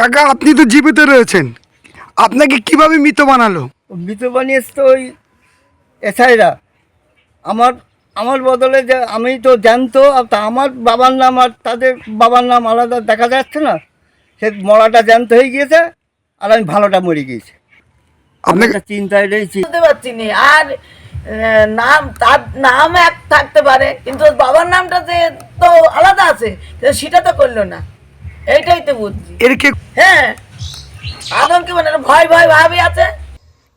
কাকা আপনি তো জীবিত রয়েছেন, আপনাকে কিভাবে মৃত বানালো? মৃত বানিয়েছে তো ওই এসআইরা। আমার আমার বদলে যে আমি তো জানতো, তা আমার বাবার নাম আর তাদের বাবার নাম আলাদা দেখা যাচ্ছে না। সে মরাটা জ্যান্ত হয়ে গিয়েছে আর আমি ভালোটা মরে গিয়েছি। আপনাকে আপনাকে চিন্তায় রয়েছি। বুঝতে পারছি না। আর নাম, তার নাম এক থাকতে পারে কিন্তু ওর বাবার নামটা যে তো আলাদা আছে, কিন্তু সেটা তো করলো না। এইটাই তো বুঝছি। এর কে? হ্যাঁ, আদমকে মানে ভয় ভয় ভাবি আছে।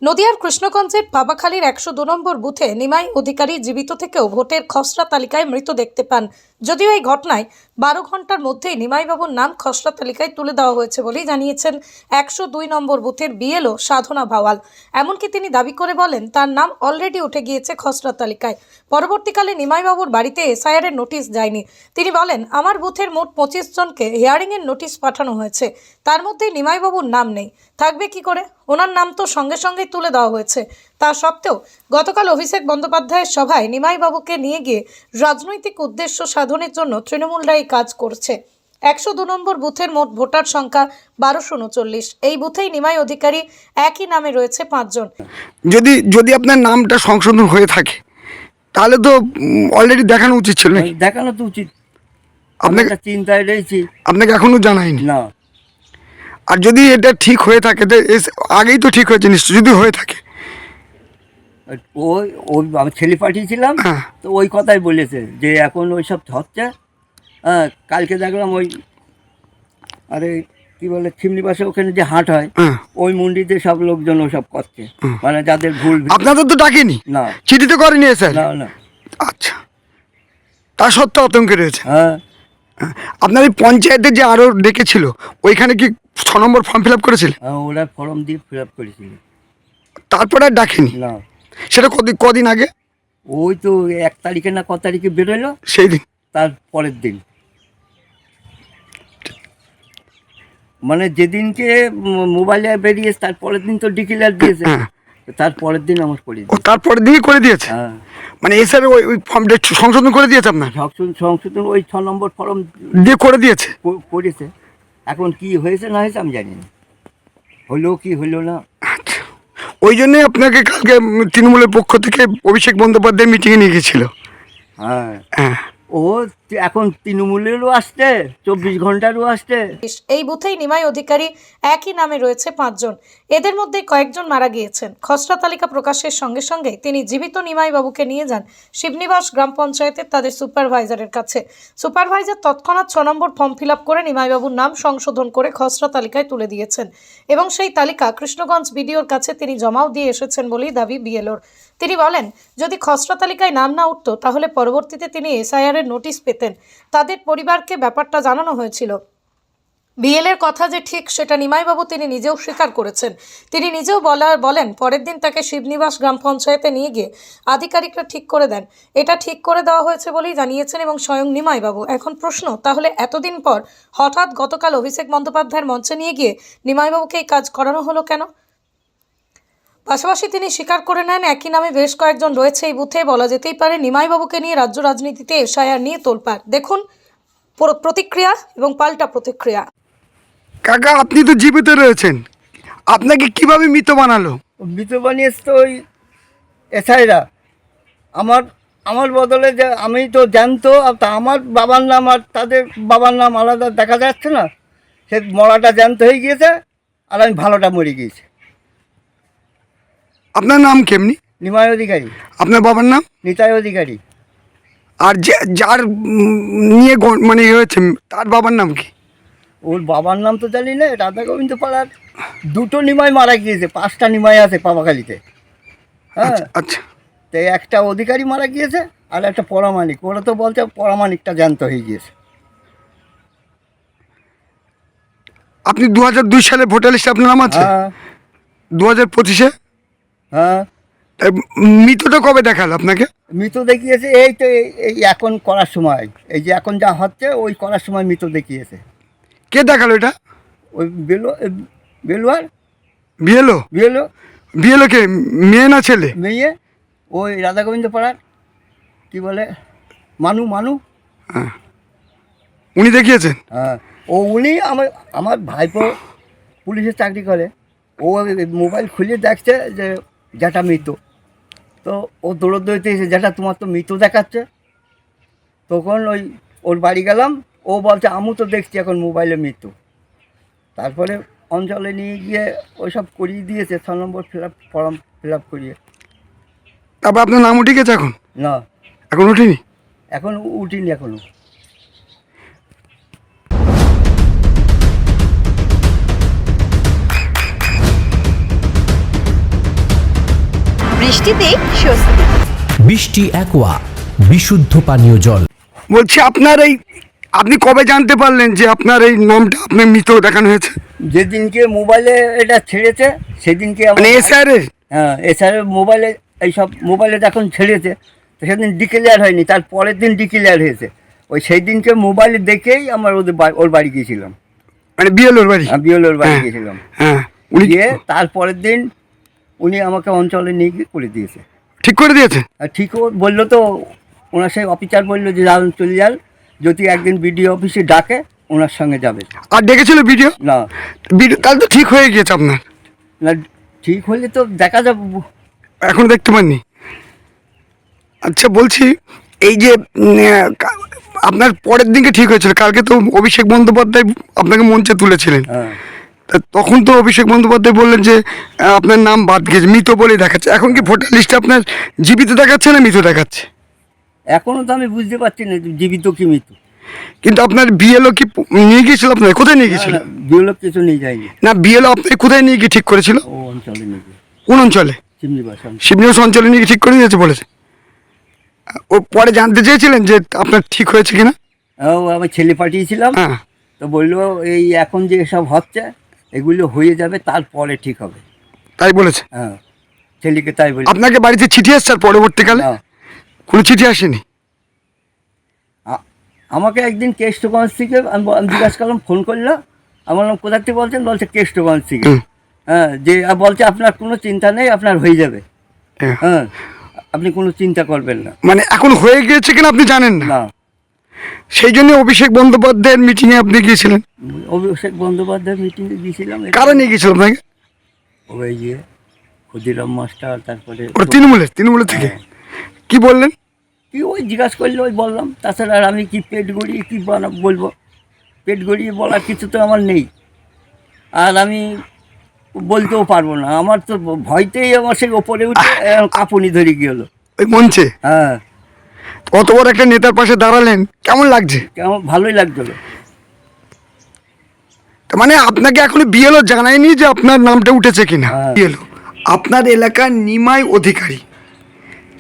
নদিয়ার কৃষ্ণগঞ্জের বাবাখালীর 102 নম্বর বুথে নিমাই অধিকারী জীবিত থেকেও ভোটের খসড়া তালিকায় মৃত দেখতে পান। যদিও এই ঘটনায় 12 ঘন্টার মধ্যেই নিমাইবাবুর নাম খসড়া তালিকায় তুলে দেওয়া হয়েছে বলেই জানিয়েছেন 102 নম্বর বুথের বিএলও সাধনা ভাওয়াল। এমনকি তিনি দাবি করে বলেন তার নাম অলরেডি উঠে গিয়েছে খসড়া তালিকায়। পরবর্তীকালে নিমাইবাবুর বাড়িতে এসআইআর এর নোটিশ যায়নি। তিনি বলেন, আমার বুথের মোট 25 জনকে হিয়ারিংয়ের নোটিশ পাঠানো হয়েছে, তার মধ্যে নিমাইবাবুর নাম নেই। থাকবে কি করে? ওনার নাম তো সঙ্গে সঙ্গেই তুলে দেওয়া হয়েছে। তা সত্ত্বেও গতকাল অভিষেক বন্দ্যোপাধ্যায়ের সভায় নিমাইবাবুকে নিয়ে গিয়ে রাজনৈতিক উদ্দেশ্য সাধনের জন্য তৃণমূলরা এই কাজ করছে। 102 নম্বর বুথের মোট ভোটার সংখ্যা 1239। এই বুথেই নিমাই অধিকারী একই নামে রয়েছে 5 জন। যদি আপনার নামটা সংশোধন হয়ে থাকে তাহলে তো অলরেডি দেখানো উচিত ছিল নাকি? দেখানো তো উচিত। আপনাকে আপনাকে চিন্তায় রয়েছি। আপনাকে এখনো জানায়নি? না, আর যদি এটা ঠিক হয়ে থাকে তো আগেই তো ঠিক হয়েছে নিশ্চয়, যদি হয়ে থাকে। ওই ওই আমি ছেলে পাঠিয়েছিলাম, হ্যাঁ। তো ওই কথাই বলেছে যে এখন ওই সব হচ্ছে। হ্যাঁ, কালকে দেখলাম ওই আরে কি বলে চিমনিবাসে ওখানে যে হাট হয়, হ্যাঁ। ওই মন্ডিতে সব লোকজন ওসব করছে, মানে যাদের ভুল। আপনাদের তো ডাকেনি? না, চিঠি তো করেনি স্যার? না, না। আচ্ছা, তা সত্ত্বেও আতঙ্কে রয়েছে। হ্যাঁ, আপনার এই পঞ্চায়েতে যে আরও ডেকেছিল ওইখানে কি 6 নম্বর ফর্ম ফিল আপ করেছিল? হ্যাঁ, ওরা ফর্ম দিয়ে ফিল আপ করেছিল। তারপরে আর ডাকেনি? না, সেটা কদিন আগে? ওই তো 1 তারিখে না কত তারিখে বেরোলো, সেই দিন? তার পরের দিন, মানে যেদিনকে মোবাইলে বেরিয়েছে তার পরের দিন তো ডিক্লেয়ার দিয়েছে। হ্যাঁ। তার পরের দিন আমার করে ও দিয়েছে। তারপরের দিনই করে দিয়েছে? হ্যাঁ, মানে এসআর ওই ফর্মটা সংশোধন করে দিয়েছে আপনার? সংশোধন ওই 6 নম্বর ফর্ম দিয়ে করে দিয়েছে? করেছে। এখন কি হয়েছে না হয়েছে আমি জানি না, হলো কি হলো না। আচ্ছা, ওই জন্যই আপনাকে কালকে তৃণমূলের পক্ষ থেকে অভিষেক বন্দ্যোপাধ্যায় মিটিংয়ে নিয়ে গেছিল? হ্যাঁ, হ্যাঁ। ও এখন তৃণমূলেরও আসছে, 24 ঘন্টারও আসছে। এই বুথেই নিমাই অধিকারী একই নামে রয়েছে 5 জন। এদের মধ্যে কয়েকজন মারা গিয়েছেন। খসড়া তালিকা প্রকাশের সঙ্গে সঙ্গে তিনি জীবিত নিমাই বাবুকে নিয়ে যান শিবনিবাস গ্রাম পঞ্চায়েতের তাদের সুপারভাইজারের কাছে। সুপারভাইজার তৎক্ষণাৎ 6 নম্বর ফর্ম ফিল আপ করে নিমাইবাবুর নাম সংশোধন করে খসড়া তালিকায় তুলে দিয়েছেন এবং সেই তালিকা কৃষ্ণগঞ্জ বিডিওর কাছে তিনি জমাও দিয়ে এসেছেন বলেই দাবি বিএলওর। তিনি বলেন, যদি খসড়া তালিকায় নাম না উঠত তাহলে পরবর্তীতে তিনি এসআইআর এর নোটিশ পেতেন। তাদের পরিবারকে ব্যাপারটা জানানো হয়েছিল। বিএলের কথা যে ঠিক সেটা নিমাইবাবু তিনি নিজেও স্বীকার করেছেন। তিনি নিজেও বলেন পরের দিন তাকে শিবনিবাস গ্রাম পঞ্চায়েতে নিয়ে গিয়ে আধিকারিকরা ঠিক করে দেন। এটা ঠিক করে দেওয়া হয়েছে বলেই জানিয়েছেন এবং স্বয়ং নিমাইবাবু। এখন প্রশ্ন, তাহলে এতদিন পর হঠাৎ গতকাল অভিষেক বন্দ্যোপাধ্যায়ের মঞ্চে নিয়ে গিয়ে নিমাইবাবুকে এই কাজ করানো হলো কেন? পাশাপাশি তিনি স্বীকার করে নেন একই নামে বেশ কয়েকজন রয়েছে এই বুথে। বলা যেতেই পারে নিমাইবাবুকে নিয়ে রাজ্য রাজনীতিতে এসআইআর নিয়ে তোলপাড়। দেখুন প্রতিক্রিয়া এবং পাল্টা প্রতিক্রিয়া। কাকা আপনি তো জীবিত রয়েছেন, আপনাকে কিভাবে মৃত বানালো? মৃত বানিয়েছে তো ওই এসআইরা। আমার আমার বদলে যে আমি তো জানতো, তা আমার বাবার নাম আর তাদের বাবার নাম আলাদা দেখা যাচ্ছে না। সে মরাটা জ্যান্ত হয়ে গিয়েছে আর আমি ভালোটা মরে গিয়েছি। আপনার নাম কেমনি? নিমাই অধিকারী। আপনার বাবার নাম? নিতাই অধিকারী। আর যার নিয়ে মানে হয়েছে তার বাবার নাম কি? ওর বাবার নাম তো জানি না। রাধা গোবিন্দ পাড়ার 2টো নিমাই মারা গিয়েছে, 5টা নিমাই আছে পাবাখালিতে। হ্যাঁ, আচ্ছা। তো একটা অধিকারী মারা গিয়েছে আর একটা পরামানিক। ওরা তো বলছে পরামানিকটা জ্যান্ত হয়ে গিয়েছে। আপনি 2002 সালে ভোটার লিস্টে আপনার নাম আছে? হ্যাঁ, 2025-এ? হ্যাঁ। মৃতটা কবে দেখালো আপনাকে? মৃত দেখিয়েছে এই তো এই এখন করার সময়, এই যে এখন যা হচ্ছে ওই করার সময় মৃত দেখিয়েছে। কে দেখালো এটা? ওই বেলুয়ার বিএলও? বিএলও কে, মেয়ে না ছেলে? মেয়ে, ওই রাধা গোবিন্দ পাড়ার কী বলে মানু। হ্যাঁ, উনি দেখিয়েছেন? হ্যাঁ, উনি আমার ভাইপো পুলিশের চাকরি করে। ও মোবাইল খুলে দেখছে যে যেটা মৃত, তো ও দৌড়তে এসে যেটা তোমার তো মৃত দেখাচ্ছে। তখন ওর বাড়ি গেলাম, ও বলছে আমি তো দেখছি এখন মোবাইলে মৃত। তারপরে অঞ্চলে নিয়ে গিয়ে ওইসব করিয়ে দিয়েছে, 6 নম্বর ফর্ম ফিল আপ করিয়ে। তারপর আপনার নাম উঠে গেছে এখন? না, এখন উঠিনি? এখন উঠিনি এখনো। বৃষ্টিতে স্বস্তি। বৃষ্টি অ্যাকোয়া বিশুদ্ধ পানীয় জল। বলছি আপনি কবে জানতে পারলেন যে আপনার এই নামটা আপনার মৃত দেখানো হয়েছে? যেদিনকে মোবাইলে এটা ছেড়েছে সেদিনকে মানে এসআরের? হ্যাঁ, এছাড়া মোবাইলে এইসব মোবাইলে যখন ছেড়েছে তো সেদিন ডিক্লেয়ার হয়নি, তার পরের দিন ডিক্লেয়ার হয়েছে। সেই দিনকে মোবাইলে দেখেই আমার ওর বাড়ি গিয়েছিলাম। মানে বিএলওর বাড়ি? বিএলওর বাড়ি হ্যাঁ, গিয়েছিলাম। হ্যাঁ। উনি গিয়ে তারপরের দিন উনি আমাকে অঞ্চলে নিয়ে গিয়ে করে দিয়েছে। ঠিক করে দিয়েছে? আর ঠিকও বললো তো, ওনার সেই অফিসার বললো যে যান চলে যান, যদি একদিন বিডিও অফিসে ডাকে ওনার সঙ্গে যাবে। আর ডেকেছিল ভিডিও? না, ভিডিও তাহলে তো ঠিক হয়ে গিয়েছে আপনার। না ঠিক হলে তো দেখা যাবে। এখন দেখতে পাননি? আচ্ছা, বলছি এই যে আপনার পরের দিনকে ঠিক হয়েছিল, কালকে তো অভিষেক বন্দ্যোপাধ্যায় আপনাকে মঞ্চে তুলেছিলেন। হ্যাঁ, তা তখন তো অভিষেক বন্দ্যোপাধ্যায় বললেন যে আপনার নাম বাদ গেছে, মৃত বলেই দেখাচ্ছে। এখন কি ভোটার লিস্টে আপনার জীবিত দেখাচ্ছে না মৃত দেখাচ্ছে? এখনও তো আমি বুঝতে পারছি না জীবিত কি মৃত্যু। কিন্তু আপনার বিএলও কি নিয়ে গিয়েছিল আপনার? কোথায় নিয়ে গিয়েছিল? বিএলও কিছু নিয়ে যায়নি। না, বিএলও আপনাকে কোথায় নিয়ে গিয়ে ঠিক করেছিল? ও অঞ্চলে নিয়ে গিয়ে কোন অঞ্চলে? চিমনিবাস। শিবনিবাস অঞ্চলে নিয়ে গিয়ে ঠিক করে দিয়েছে বলেছে। ও পরে জানতে চেয়েছিলেন যে আপনার ঠিক হয়েছে কিনা? ও আমার ছেলে পাঠিয়েছিলাম, হ্যাঁ। তো বললো এই এখন যে সব হচ্ছে এগুলো হয়ে যাবে, তারপরে ঠিক হবে। তাই বলেছে? হ্যাঁ, ছেলেকে তাই বলি। আপনাকে বাড়িতে চিঠি আসছে আর পরবর্তীকালে? না, কোনো চিঠি আসেনি? আমাকে একদিন কেষ্টগঞ্জ থেকে আমি জিজ্ঞাসা করলাম, ফোন করলো, আমি বললাম কোথা থেকে বলছেন? বলছে কেষ্টগঞ্জ থেকে। হ্যাঁ, যে বলছে আপনার কোনো চিন্তা নেই, আপনার হয়ে যাবে। হ্যাঁ। হ্যাঁ, আপনি কোনো চিন্তা করবেন না। মানে এখন হয়ে গিয়েছে কিনা আপনি জানেন না? না, সেই জন্য অভিষেক বন্দ্যোপাধ্যায়ের মিটিংয়ে আপনি গিয়েছিলেন? অভিষেক বন্দ্যোপাধ্যায়ের মিটিংয়ে গিয়েছিলাম। কারা নিয়ে গিয়েছিল আপনাকে? ওই যে ক্ষুদিরাম মাস্টার, তারপরে ওর তৃণমূলের থেকে? কি বললেন? কি ওই জিজ্ঞাসা করলে ওই বললাম, তাছাড়া আর আমি কি পেট গড়িয়ে কী বলবো? পেট গড়িয়ে বলার কিছু তো আমার নেই, আর আমি বলতেও পারবো না। আমার তো ভয়তেই আমার সেই ওপরে উঠে কাঁপুনি ধরে গেল ওই মঞ্চে? হ্যাঁ। কত বড় একটা নেতার পাশে দাঁড়ালেন, কেমন লাগছে? কেমন ভালোই লাগছিল। তার মানে আপনাকে এখনো বিএলও জানায়নি যে আপনার নামটা উঠেছে কিনা? হ্যাঁ। বিএলও আপনার এলাকার নিমাই অধিকারী,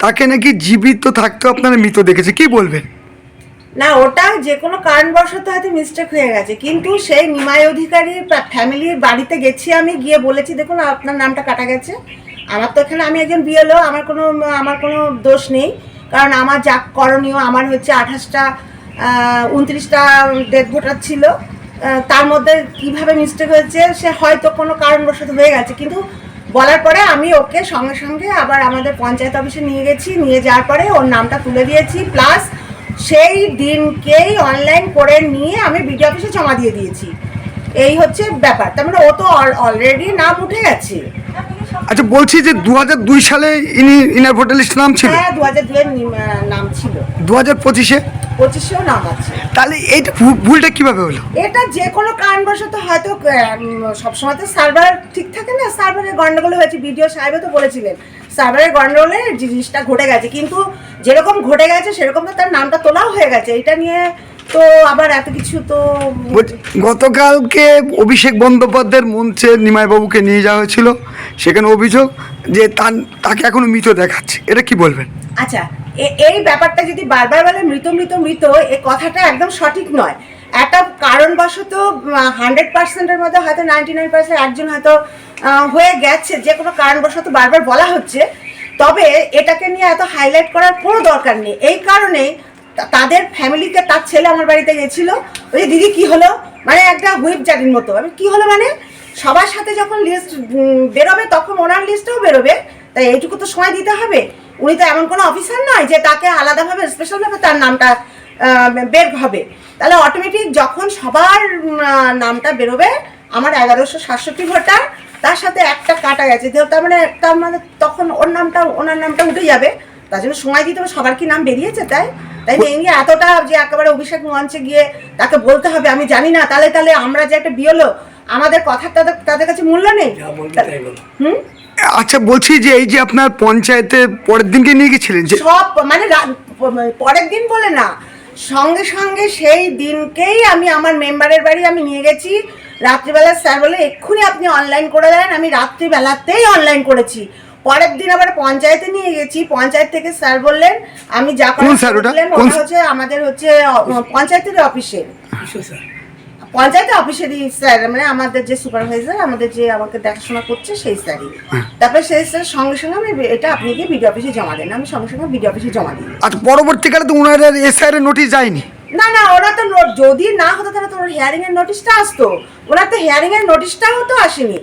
তাকে নাকি জীবিত থাকতেও আপনারা মৃত দেখেছে, কি বলবেন? না, ওটা যে কোনো কারণবশত হয়তো মিস্টেক হয়ে গেছে, কিন্তু সেই নিমাই অধিকারীর ফ্যামিলির বাড়িতে গেছি, আমি গিয়ে বলেছি দেখুন আপনার নামটা কাটা গেছে। আমার তো এখানে, আমি একজন বিএলও, আমার কোনো দোষ নেই, কারণ আমার যা করণীয়, আমার হচ্ছে 29টা ডেথ ভোটার ছিল, তার মধ্যে কিভাবে মিস্টেক হয়েছে সে হয়তো কোনো কারণবশত হয়ে গেছে। কিন্তু বলার পরে আমি ওকে সঙ্গে সঙ্গে আবার আমাদের পঞ্চায়েত অফিসে নিয়ে গেছি, নিয়ে যাওয়ার পরে ওর নামটা তুলে দিয়েছি, প্লাস সেই দিনকেই অনলাইন করে নিয়ে আমি বিডিও অফিসে জমা দিয়ে দিয়েছি। এই হচ্ছে ব্যাপার। তার মানে ও তো অলরেডি নাম উঠে গেছে। আচ্ছা, বলছি যে 2002 সালে ইনার ভোটার লিস্টে নাম ছিল? হ্যাঁ, 2002-এর নাম ছিল। 2025-এ? 25-এও নাম আছে। তাহলে এইটা ভুলটা কিভাবে হলো? এটা যে কোনো কারণবশত হয়তো, সবসময় তো সার্ভার ঠিক থাকে না, সার্ভারের গন্ডগোল হয়েছে। বিডিও সাহেবও তো বলেছিলেন সার্ভারের গন্ডগোলে জিনিসটা ঘটে গেছে, কিন্তু যেরকম ঘটে গেছে সেরকম তো তার নামটা তোলাও হয়ে গেছে। এটা নিয়ে তো আবার এত কিছু তো। গতকালকে অভিষেক বন্দ্যোপাধ্যায়ের মঞ্চে নিমাইবাবুকে নিয়ে যাওয়া হয়েছিল, সেখানে অভিযোগ যে তাকে এখনো মৃত দেখাচ্ছে, এটা কি বলবেন? আচ্ছা, এই ব্যাপারটা যদি বারবার বলে মৃত মৃত মৃত, এই কথাটা একদম সঠিক নয়। একটা কারণবশত 100%-এর মধ্যে হয়তো 99% একজন হয়তো হয়ে গেছে, যে কোনো কারণবশত বারবার বলা হচ্ছে। তবে এটাকে নিয়ে এত হাইলাইট করার কোনো দরকার নেই। এই কারণেই তাদের ফ্যামিলিকে, তার ছেলে আমার বাড়িতে গেছিল, ওই যে দিদি কি হলো, মানে একটা হুইপ জারির মতো। আমি কি হলো মানে, সবার সাথে যখন লিস্ট বেরোবে তখন ওনার লিস্টও বেরোবে, তাই এইটুকু তো সময় দিতে হবে। উনি তো এমন কোনো অফিসার নয় যে তাকে আলাদাভাবে স্পেশালভাবে তার নামটা বের হবে। তাহলে অটোমেটিক যখন সবার নামটা বেরোবে আমার 1167 ভোটার, তার সাথে একটা কাটা গেছে, তার মানে তখন ওনার নামটা উঠে যাবে, তার জন্য সময় দিতে হবে। সবার কি নাম বেরিয়েছে? তাই এই নিয়ে এতটা যে একেবারে অভিষেক মঞ্চে গিয়ে তাকে বলতে হবে আমি জানি না, তাহলে আমরা যে একটা বিয়লো, আমাদের কথা তাদের কাছে মূল্য নেই। আচ্ছা বলছি যে এই যে আপনার পঞ্চায়েতে পরের দিনকে নিয়ে গেছিলেন যে সব মানে পরের দিন বলে না, সঙ্গে সঙ্গে সেই দিনকেই আমি আমার মেম্বারের বাড়ি আমি নিয়ে গেছি। রাত্রিবেলা স্যার বলে এক্ষুনি আপনি অনলাইন করে দেন, আমি রাত্রিবেলাতেই অনলাইন করেছি। পরের দিন আবার পঞ্চায়েতে নিয়ে গেছি, পঞ্চায়েত থেকে স্যার বললেন আমি যা হচ্ছে আমাদের হচ্ছে পঞ্চায়েতের অফিসের পঞ্চায়েতের অফিসেরই স্যার, মানে আমাদের যে সুপারভাইজার, আমাদের যে আমাকে দেখাশোনা করছে সেই স্যারই। তারপরে সেই স্যার সঙ্গে সঙ্গে আমি এটা আপনি গিয়ে বিডিও অফিসে জমা দেন, আমি সঙ্গে সঙ্গে বিডিও অফিসে জমা দিই। আর পরবর্তীকালে তো ওনার এসআইআর নোটিশ যায়নি? না ওরা তো যদি না হতো তাহলে তো ওর হিয়ারিং এর নোটিশটা আসতো, ওনার তো হিয়ারিং এর নোটিশটাও তো আসেনি।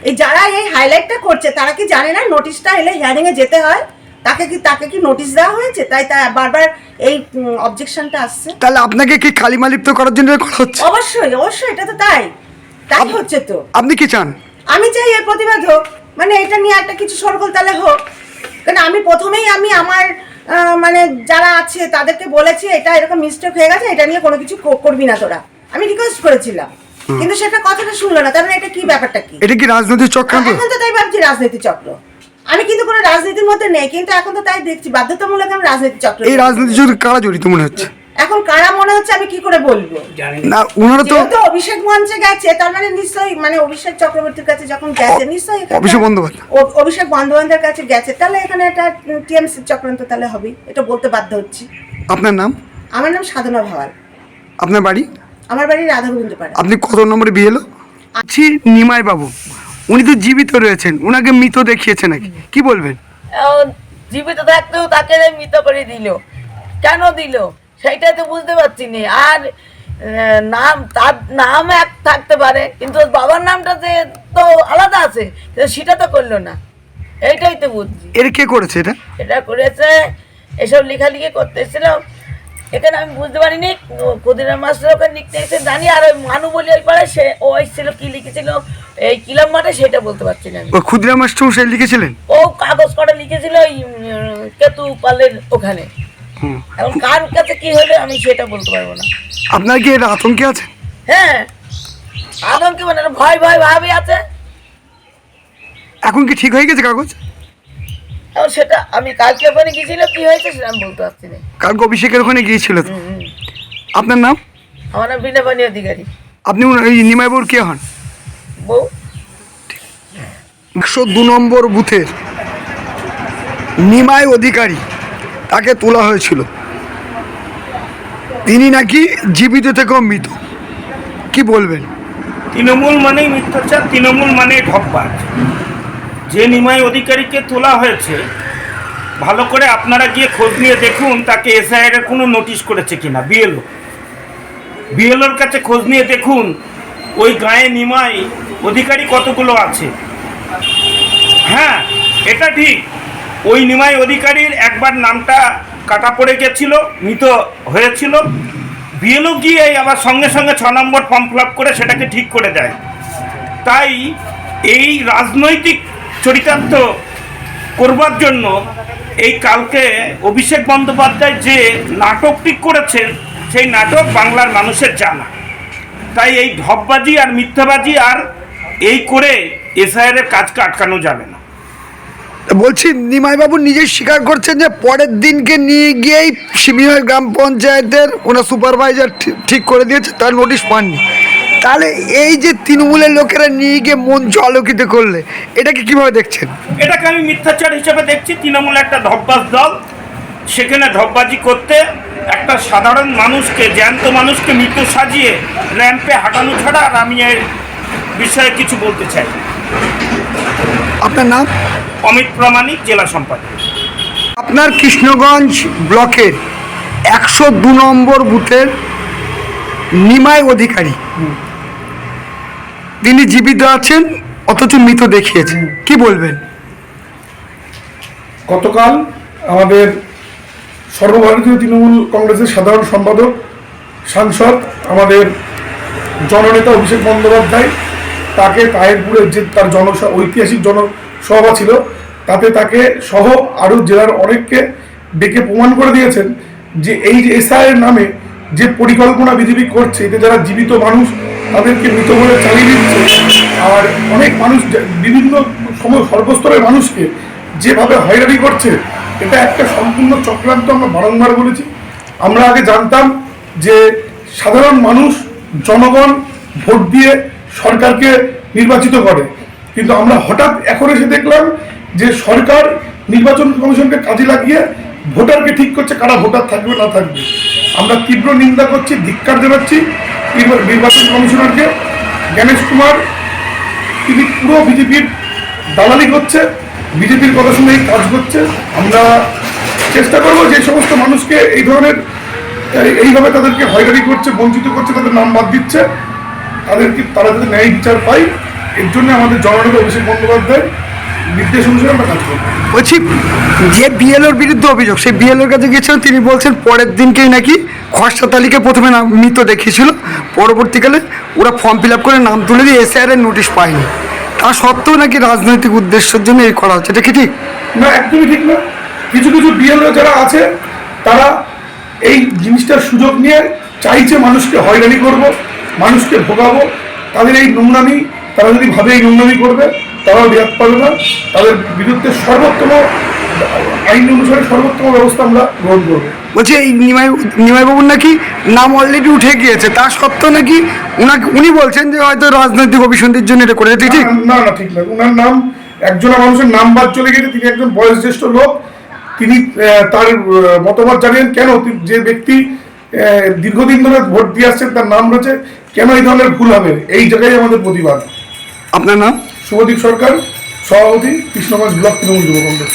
এই যারা এই হাইলাইটটা করছে তারা কি জানে না নোটিশটা এলে হিয়ারিং এ যেতে হয়? তাকে কি নোটিশ দেওয়া হয়েছে? তাই বারবার এই অবজেকশনটা আসছে। তাহলে আপনাকে কি কালিমালিপ্ত করার জন্য করা হচ্ছে? অবশ্যই এটা তো তাই হচ্ছে। তো আপনি কি চান? আমি চাই এর প্রতিবাদ হোক, মানে এটা নিয়ে একটা কিছু সরগোল তাহলে হোক। কারণ আমি প্রথমেই আমার মানে যারা আছে তাদেরকে বলেছি এটা এরকম মিস্টেক হয়ে গেছে, এটা নিয়ে কোনো কিছু করবি না তোরা, আমি রিকোয়েস্ট করেছিলাম, কিন্তু সেটা কথাটা শুনলো না। তার মানে এটা কি ব্যাপারটা কি? এটা কি রাজনৈতিক চক্রান্ত? এখন তো তাই ভাবছি রাজনীতি চক্র। আমি কিন্তু কোনো রাজনীতির মধ্যে নেই, কিন্তু এখন তো তাই দেখছি বাধ্যতামূলক আমি রাজনীতি চক্র। এই রাজনীতির সাথে কারা জড়িত মনে হচ্ছে? এখন কারা মনে হচ্ছে আমি কি করে বলবো? না ওনারা তো অভিষেক মঞ্চে গেছে, তার মানে নিশ্চয়ই মানে অভিষেক চক্রবর্তীর কাছে যখন গেছে নিশ্চয়ই অভিষেক বন্দ্যোপাধ্যায়ের কাছে গেছে, তাহলে এখানে একটা টিএমসি চক্রান্ত তাহলে হবে, এটা বলতে বাধ্য হচ্ছি। আপনার নাম? আমার নাম সাধনা ভাওয়াল। আপনার বাড়ি? আমার বাড়ি রাধা গোবিন্দ পাড়া। আপনি কত নম্বরে বিয়ে হলো? আছি নিমাই বাবু, উনি তো জীবিত রয়েছেন, উনাকে মৃত দেখিয়েছে নাকি, কি বলবেন? জীবিত থাকতেও তাকে মৃত করে দিল, কেন দিল সেইটাই তো বুঝতে পারছি না। আর তার নাম এক থাকতে পারে, কিন্তু বাবার নামটা যে তো আলাদা আছে, সেটা তো করলো না, এইটাই তো বুঝছি। এর কে করেছে এটা করেছে এসব লেখালেখি করতেছিল, এখানে আমি বুঝতে পারিনি। ক্ষুদিরাম মাস্টার ওখানে লিখতে এসে জানি, আর ওই মানু বলি ওই পারে সে ও এসেছিল কি লিখেছিল এই কিলাম মাঠে, সেটা বলতে পারছি না। ক্ষুদিরাম মাস্টার সে লিখেছিলেন, ও কাগজ করে লিখেছিল ওই কেতু পালের ওখানে। এখন কার কাছে কি হলো আমি সেটা বলতে পারবো না। আপনার কি এর আতঙ্কে আছে? হ্যাঁ আতঙ্কে, মানে ভয় ভাবে আছে। এখন কি ঠিক হয়ে গেছে কাগজ? এখন সেটা আমি কালকে ওখানে গিয়েছিল, কি হয়েছে সেটা আমি বলতে পারছি না। কালকে অভিষেকের ওখানে গিয়েছিল তো। আপনার নাম? আমার নাম বীণাপানি অধিকারী। আপনি এই নিমাই বাবুর কে হন? বউ। 102 নম্বর বুথের নিমাই অধিকারী, তাকে তোলা হয়েছিল, তিনি নাকি জীবিত থেকেও মৃত, কি বলবেন? তৃণমূল মানেই মিথ্যাচার, তৃণমূল মানে ঢপবাজ। যে নিমাই অধিকারীকে তোলা হয়েছে ভালো করে আপনারা গিয়ে খোঁজ নিয়ে দেখুন তাকে এসআইআর এর কোনো নোটিশ করেছে কিনা। বিএলওর কাছে খোঁজ নিয়ে দেখুন ওই গায়ে নিমাই অধিকারী কতগুলো আছে। হ্যাঁ এটা ঠিক, ওই নিমাই অধিকারীর একবার নামটা কাটা পড়ে গেছিল, মৃত হয়েছিল, বিএলও গিয়ে আবার সঙ্গে সঙ্গে 6 নম্বর ফর্ম ফিল আপ করে সেটাকে ঠিক করে দেয়। তাই এই রাজনৈতিক চরিতার্থ করবার জন্য এই কালকে অভিষেক বন্দ্যোপাধ্যায় যে নাটকটি করেছেন সেই নাটক বাংলার মানুষের জানা। তাই এই ঢপবাজি আর মিথ্যাবাজি আর এই করে এসআইআর এর কাজকে আটকানো যাবে না। বলছি নিমাইবাবু নিজে স্বীকার করছেন যে পরের দিনকে নিয়ে গিয়েই শিবির গ্রাম পঞ্চায়েতের ওনার সুপারভাইজার ঠিক করে দিয়েছে, তার নোটিশ পাননি। তাহলে এই যে তৃণমূলের লোকেরা নিয়ে গিয়ে মঞ্চ আলোকিত করলে এটাকে কিভাবে দেখছেন? এটাকে আমি মিথ্যাচার হিসেবে দেখছি। তৃণমূল একটা ঢপবাজ দল, সেখানে ঢপবাজি করতে একটা সাধারণ মানুষকে, জ্যান্ত মানুষকে মৃত সাজিয়ে র্যাম্পে হাঁটানো ছাড়া আর আমি এর বিষয়ে কিছু বলতে চাই। আপনার নাম? অমিত প্রামাণিক, জেলা সম্পাদক। আপনার কৃষ্ণগঞ্জ ব্লকের 102 নম্বর বুথের নিমাই অধিকারী, তিনি জীবিত আছেন অথচ মৃত দেখিয়েছেন, কি বলবেন? গতকাল আমাদের সর্বভারতীয় তৃণমূল কংগ্রেসের সাধারণ সম্পাদক, সাংসদ, আমাদের জননেতা অভিষেক বন্দ্যোপাধ্যায় তাকে তাহিরপুরের যে তার ঐতিহাসিক জনসভা ছিল তাতে তাকে সহ আরও জেলার অনেককে ডেকে প্রমাণ করে দিয়েছেন যে এই যে এসআইয়ের নামে যে পরিকল্পনা বিজেপি করছে, এতে যারা জীবিত মানুষ তাদেরকে মৃত বলে চালিয়ে দিচ্ছে, আর অনেক মানুষ বিভিন্ন সর্বস্তরের মানুষকে যেভাবে হয়রানি করছে, এটা একটা সম্পূর্ণ চক্রান্ত। আমরা বারংবার বলেছি, আমরা আগে জানতাম যে সাধারণ মানুষ জনগণ ভোট দিয়ে সরকারকে নির্বাচিত করে, কিন্তু আমরা হঠাৎ এখন এসে দেখলাম যে সরকার নির্বাচন কমিশনকে কাজে লাগিয়ে ভোটারকে ঠিক করছে কারা ভোটার থাকবে না থাকবে। আমরা তীব্র নিন্দা করছি, ধিক্কার জানাচ্ছি নির্বাচন কমিশনারকে। জ্ঞানেশ কুমার তিনি পুরো বিজেপির দালালি করছে, বিজেপির কথা শুনেই কাজ করছে। আমরা চেষ্টা করবো যে সমস্ত মানুষকে এই ধরনের এইভাবে তাদেরকে হয়রানি করছে, বঞ্চিত করছে, তাদের নাম বাদ দিচ্ছে, তারা যাতে ন্যায় বিচার পায়, এর জন্য আমাদের জননেতা অভিষেক বন্দ্যোপাধ্যায় নির্দেশ অনুসারে আমরা কাজ করবো। বলছি, যে বিএলওর বিরুদ্ধে অভিযোগ, সেই বিএলওর কাছে গিয়েছিলেন, তিনি বলছেন পরের দিনকেই নাকি খসড়া তালিকা প্রথমে মৃত দেখিয়েছিল, পরবর্তীকালে ওরা ফর্ম ফিল আপ করে নাম তুলে দিয়ে এসআইআর এর নোটিশ পায়নি। তা সত্ত্বেও নাকি রাজনৈতিক উদ্দেশ্যের জন্য এই করা হচ্ছে, এটা কি ঠিক? না, একদমই ঠিক না। কিছু কিছু বিএলও যারা আছে তারা এই জিনিসটার সুযোগ নিয়ে চাইছে মানুষকে হয়রানি করব, মানুষকে ভোগাবো। তাদের এই নোংরামি, তারা যদি ভাবে এই নোংরামি করবে, তারাও রেহাত পাবে না। তাদের বিরুদ্ধে সর্বোত্তম আইন অনুসারে সর্বোত্তম ব্যবস্থা আমরা গ্রহণ করবো। বলছি, এই নিমাইবাবুর নাকি নাম অলরেডি উঠে গিয়েছে, তা সত্ত্বেও নাকি উনি বলছেন যে হয়তো রাজনৈতিক অভিসন্ধির জন্য এটা করে। ঠিক না, ঠিক না। ওনার নাম, একজন মানুষের নাম বাদ চলে গেছে, তিনি একজন বয়োজ্যেষ্ঠ লোক, তিনি তার মতামত জানেন কেন যে ব্যক্তি দীর্ঘদিন ধরে ভোট দিয়ে আসছেন তার নাম রয়েছে, কেন এই ধরনের ভুল হবে, এই জায়গায় আমাদের প্রতিবাদ। আপনার নাম? শুভদীপ সরকার, সভাপতি, কৃষ্ণগঞ্জ ব্লক তৃণমূল যুব কংগ্রেস।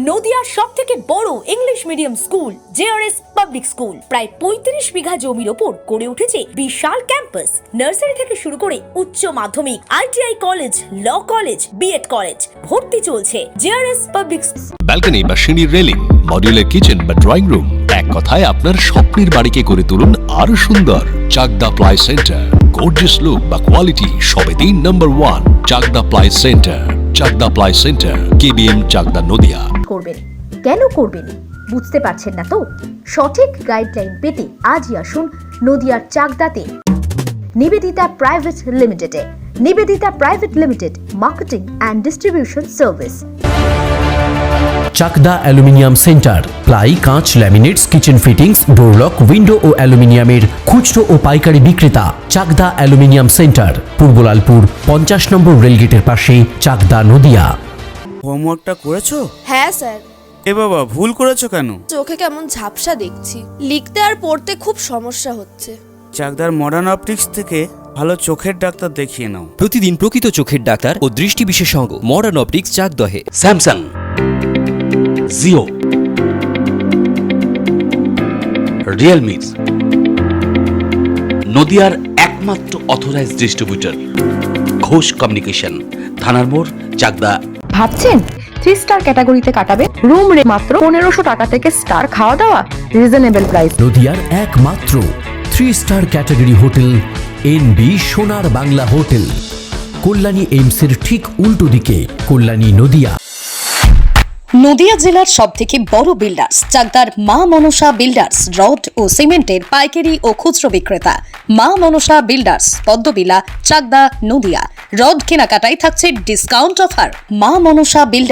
নদিয়ার সবথেকে বড় English medium school JRS public school প্রায় 35 বিঘা জমির ওপর গড়ে উঠেছে বিশাল ক্যাম্পাস। নার্সারি থেকে শুরু করে উচ্চ মাধ্যমিক, ITI college, law college, BEd college, ভর্তি চলছে জেআরএস পাবলিক। ব্যালকনি বা সিঁড়ির রেলিং, মডিউলার কিচেন বা ড্রয়িং রুম, এক কথায় আপনার স্বপ্নের বাড়িকে করে তুলুন আরো সুন্দর। Chakdah ply centre, gorgeous look বা কোয়ালিটি সবে 3 নম্বর 1 Chakdah ply centre. Chakdah ply centre, KBM, Chakdah, Nadia. করবেন কেন করবেন বুঝতে পারছেন না তো? সঠিক গাইডলাইন পেতে আজই আসুন নদিয়ার চাকদাতে নিবেদিতা প্রাইভেট লিমিটেডে। Nivedita private limited, marketing and distribution service. Chakdaha aluminium centre, ply, কাঁচ, laminates, kitchen fittings, door lock, window ও অ্যালুমিনিয়ামের খুচরো ও পাইকারি বিক্রেতা। Chakdaha aluminium centre, Purbalalpur 50 number রেলগেটের পাশে, চাকদা, নদিয়া। হোমওয়ার্কটা করেছো? হ্যাঁ স্যার। এ বাবা, ভুল করেছো কেন? চোখে কেমন ঝাপসা দেখছি, লিখতে আর পড়তে খুব সমস্যা হচ্ছে। চাকদার মডার্ন অপটিক্স থেকে ভালো চোখের ডাক্তার দেখিয়ে নাও। প্রতিদিন প্রকৃত চোখের ডাক্তার ও দৃষ্টি বিশেষজ্ঞ মডার্ন অপটিক্স, চাকদহে। স্যামসাং, জিও, রিয়েলমি, নদিয়ার একমাত্র অথরাইজড ডিস্ট্রিবিউটর ঘোষ কমিউনিকেশন, থানার মোড়, চাকদা। ভাবছেন 3 স্টার ক্যাটাগরিতে কাটাবে? রুম রে মাত্র 1500 টাকা থেকে স্টার, খাওয়া দাওয়া রিজনেবল প্রাইস। নদিয়ার একমাত্র 3 স্টার ক্যাটাগরি হোটেল এনবি সোনার বাংলা হোটেল, কল্যাণী এইমসের ঠিক উল্টো দিকে, কল্যাণী, নদিয়া। নদিয়া জেলার সবথেকে বড় বিল্ডার্স চাকদার মা মনসা বিল্ডার্স, রড ও সিমেন্টের পাইকারি ও খুচরো বিক্রেতা। মা মনসা বিল্ডার্স, পদ্মবিলা, চাকদা, নদিয়া। রড কেনাকাটায় থাকছে ডিসকাউন্ট অফার। মা মনসা বিল্ডার্স।